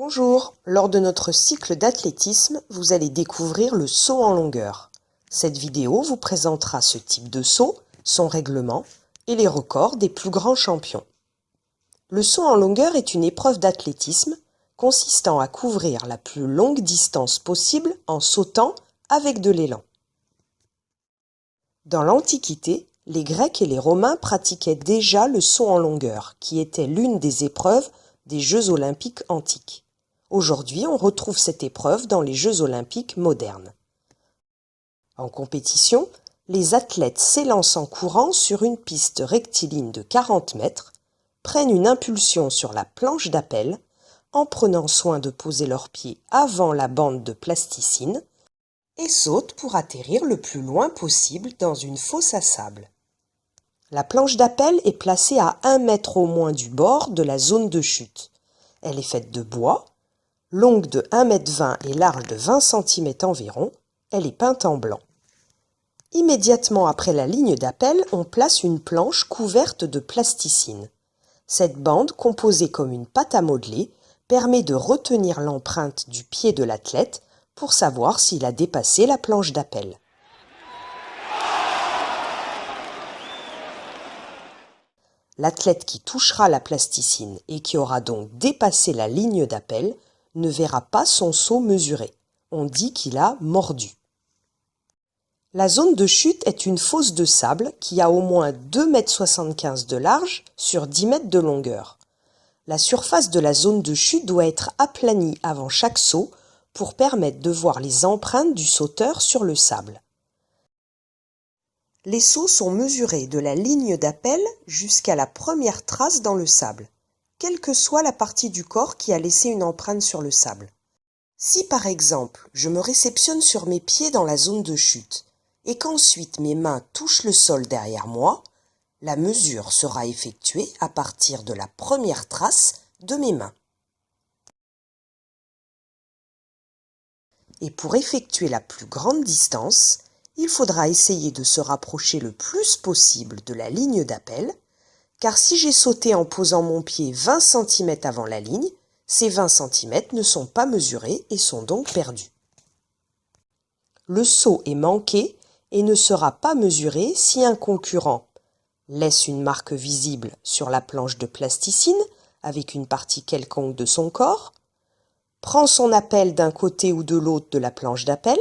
Bonjour, lors de notre cycle d'athlétisme, vous allez découvrir le saut en longueur. Cette vidéo vous présentera ce type de saut, son règlement et les records des plus grands champions. Le saut en longueur est une épreuve d'athlétisme consistant à couvrir la plus longue distance possible en sautant avec de l'élan. Dans l'Antiquité, les Grecs et les Romains pratiquaient déjà le saut en longueur, qui était l'une des épreuves des Jeux olympiques antiques. Aujourd'hui, on retrouve cette épreuve dans les Jeux olympiques modernes. En compétition, les athlètes s'élancent en courant sur une piste rectiligne de 40 mètres, prennent une impulsion sur la planche d'appel, en prenant soin de poser leurs pieds avant la bande de plasticine, et sautent pour atterrir le plus loin possible dans une fosse à sable. La planche d'appel est placée à 1 mètre au moins du bord de la zone de chute. Elle est faite de bois, longue de 1,20 m et large de 20 cm environ. Elle est peinte en blanc. Immédiatement après la ligne d'appel, on place une planche couverte de plasticine. Cette bande, composée comme une pâte à modeler, permet de retenir l'empreinte du pied de l'athlète pour savoir s'il a dépassé la planche d'appel. L'athlète qui touchera la plasticine et qui aura donc dépassé la ligne d'appel ne verra pas son saut mesuré. On dit qu'il a mordu. La zone de chute est une fosse de sable qui a au moins 2,75 m de large sur 10 mètres de longueur. La surface de la zone de chute doit être aplanie avant chaque saut pour permettre de voir les empreintes du sauteur sur le sable. Les sauts sont mesurés de la ligne d'appel jusqu'à la première trace dans le sable, quelle que soit la partie du corps qui a laissé une empreinte sur le sable. Si par exemple, je me réceptionne sur mes pieds dans la zone de chute et qu'ensuite mes mains touchent le sol derrière moi, la mesure sera effectuée à partir de la première trace de mes mains. Et pour effectuer la plus grande distance, il faudra essayer de se rapprocher le plus possible de la ligne d'appel, car si j'ai sauté en posant mon pied 20 cm avant la ligne, ces 20 cm ne sont pas mesurés et sont donc perdus. Le saut est manqué et ne sera pas mesuré si un concurrent laisse une marque visible sur la planche de plasticine avec une partie quelconque de son corps, prend son appel d'un côté ou de l'autre de la planche d'appel,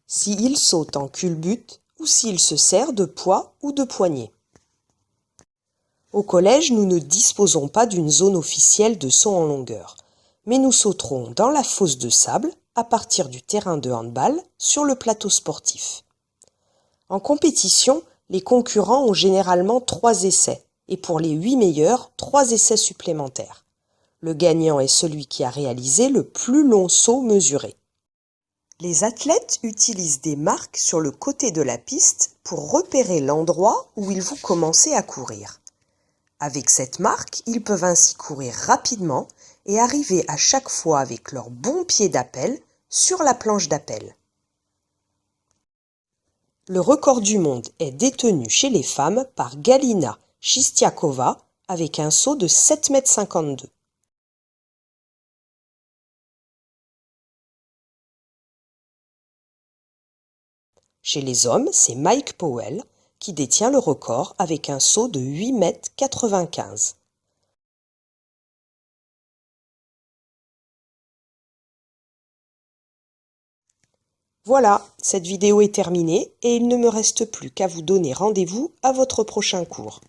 s'il saute en culbute ou s'il se sert de poids ou de poignée. Au collège, nous ne disposons pas d'une zone officielle de saut en longueur, mais nous sauterons dans la fosse de sable à partir du terrain de handball sur le plateau sportif. En compétition, les concurrents ont généralement 3 essais et pour les 8 meilleurs, 3 essais supplémentaires. Le gagnant est celui qui a réalisé le plus long saut mesuré. Les athlètes utilisent des marques sur le côté de la piste pour repérer l'endroit où ils vont commencer à courir. Avec cette marque, ils peuvent ainsi courir rapidement et arriver à chaque fois avec leur bon pied d'appel sur la planche d'appel. Le record du monde est détenu chez les femmes par Galina Chistiakova avec un saut de 7,52 m. Chez les hommes, c'est Mike Powell qui détient le record avec un saut de 8,95 m. Voilà, cette vidéo est terminée et il ne me reste plus qu'à vous donner rendez-vous à votre prochain cours.